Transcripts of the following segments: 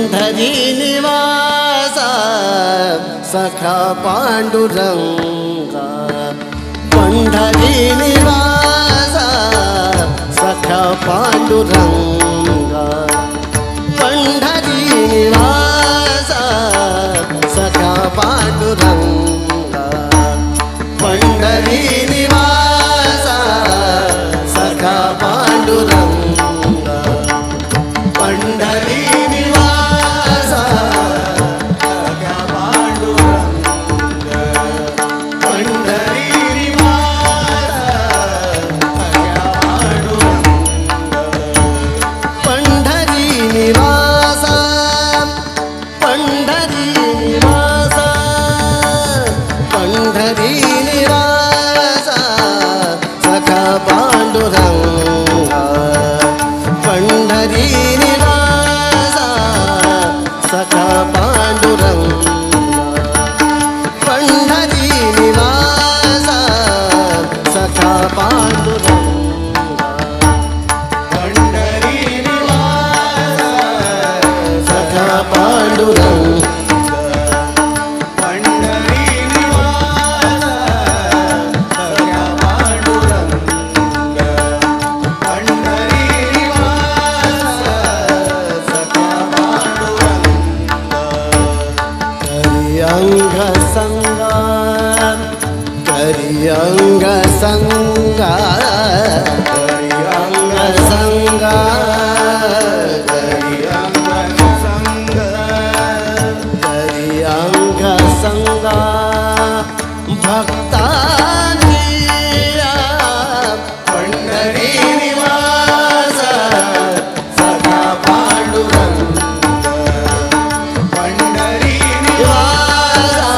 पंढरी निवासा सखा पांडुरंगा पंढरी निवासा सखा पांडुरंगा पंढरी निवासा सखा पांडुरंगा पंढरी निवासा सखा पांडुरंगा पंढरी निवासा सखा पांडुरंगा पंढरी निवासा सखा पांडुरंगा पंढरी निवासा पंढरी निवासा पंढरी निवासा सखा पांडुरंगा पंढरी निवासा सखा पांडुरंगा पंढरी निवासा सखा पांडुरंगा पंढरी निवासा सखा पांडुरंगा पंढरी निवासा सखा पांडुरंगा पंढरी निवासा सखा पांडुरंगा करी अंग संगा करी अंग संगा करी अंग संगा करी अंग संगा भक्तांची पंढरी निवासा सखा पांडुरंगा पंढरी निवासा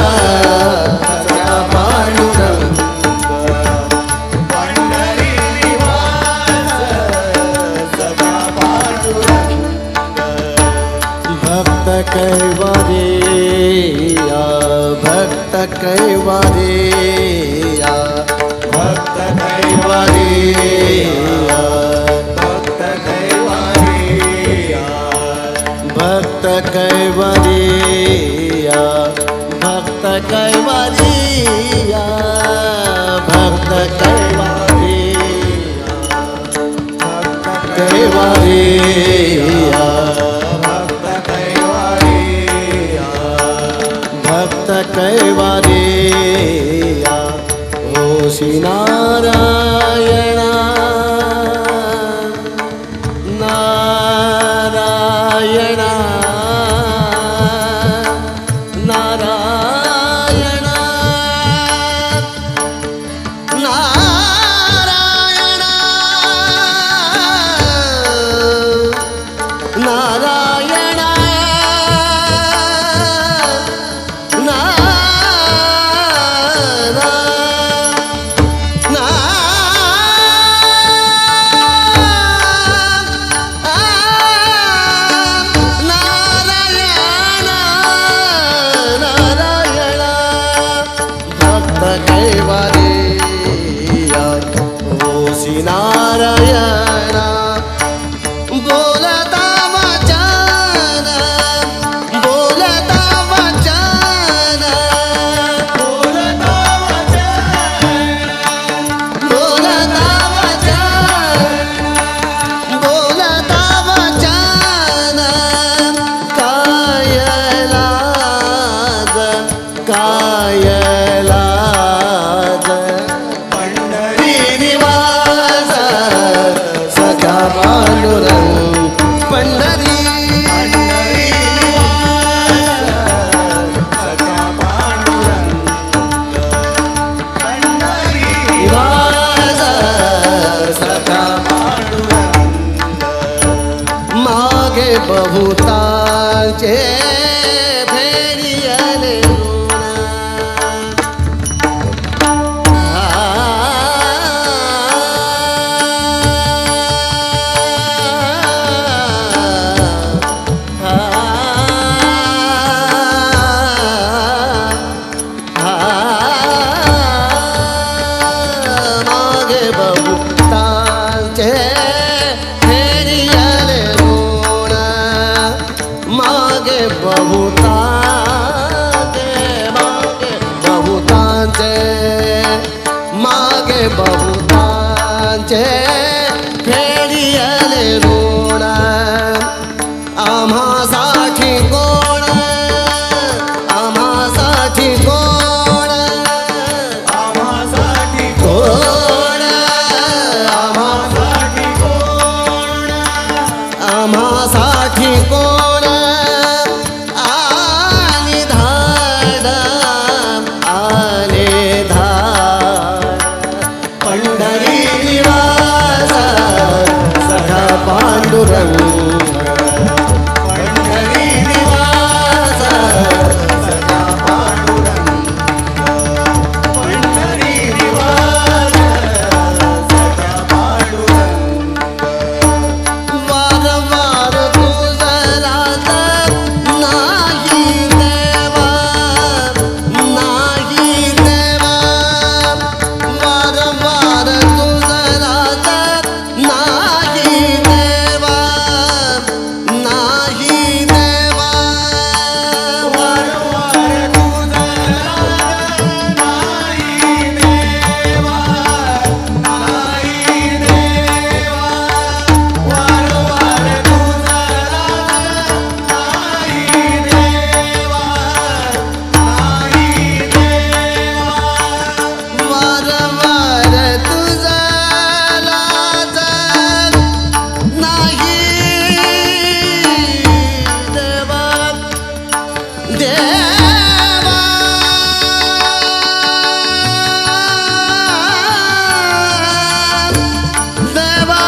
सखा पांडुरंगा पंढरी निवासा सखा पांडुरंगा भक्त कैवरिया भक्त कैवरिया भक्त कैवरिया भक्त कैवरिया भक्त कैवरिया भक्त कैवरिया भक्त कैवरिया भक्त कैवरिया भक्त कैवरिया भक्त कैवरिया ओ श्री नारायणा नारायणा नारायणा नारायणा नारायणा कैवरिया ओ श्री नारायणा बोलता वचन बोलता वचन बोलता वचन बोलता वचन बोलता वचन कायलाज कायलाज पंढरी निवासा सखा पांडुरंग पंढरी सखा पांडुरंग पंढरी निवासा सखा पांडुरंग मागे बहुतांचे फेरियाले बहुतांचे फेरियाले बहुतांचे फेडियले ऋण आम्हासाठी कोण आम्हासाठी कोण आम्हासाठी कोण आम्हासाठी कोण आम्हासाठी कोण आणि धाड आले धाड पंढरी निवास सखा पांडुरंग पंढरी निवास सखा पांडुरंग पंढरी निवास सखा पांडुरंग वार वार तुझं रात नाही देवा नाही देवा वार वार तुझं रात नाही देवा नाही देवा वारंवार तुझं नाही देवा नाही देवा वारंवार तुझं नाही देवा नाही देवा वार वार तुझं रात नाही देवा देवा देवा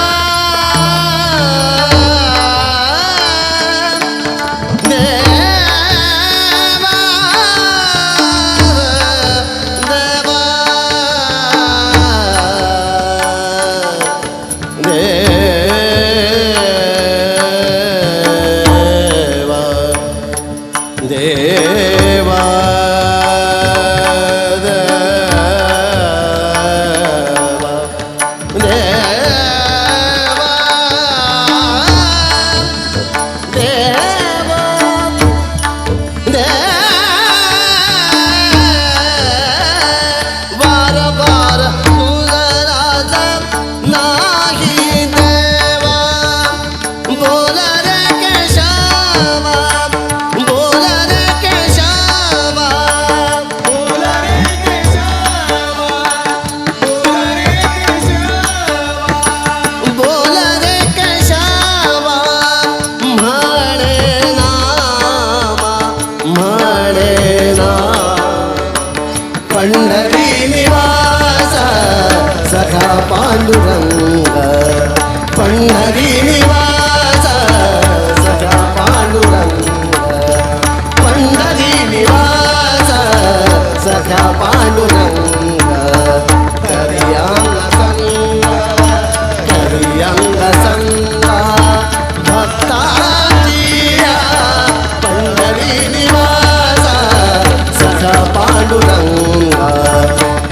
देवा वार वार तुझं राज नाही देवा बोल रे केशवा बोल रे केशवा बोल रे केशवा बोल रे केशवा बोल रे केशवा म्हणे नामा म्हणे पंढरी निवास सखा पांडुरंग पंढरी निवास सखा पांडुरंग पंढरी निवास सखा पांडुरंग करियांग संगा भक्तांचिया पंढरी निवास सखा पांडुरंग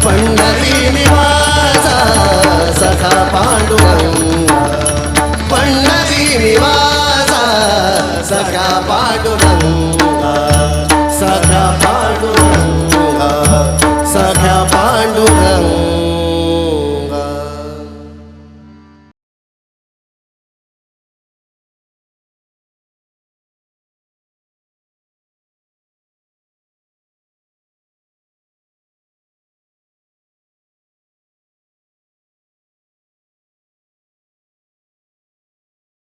पंढरी निवास सखा पांडुरंग पंढरी निवास सखा पांडुरंग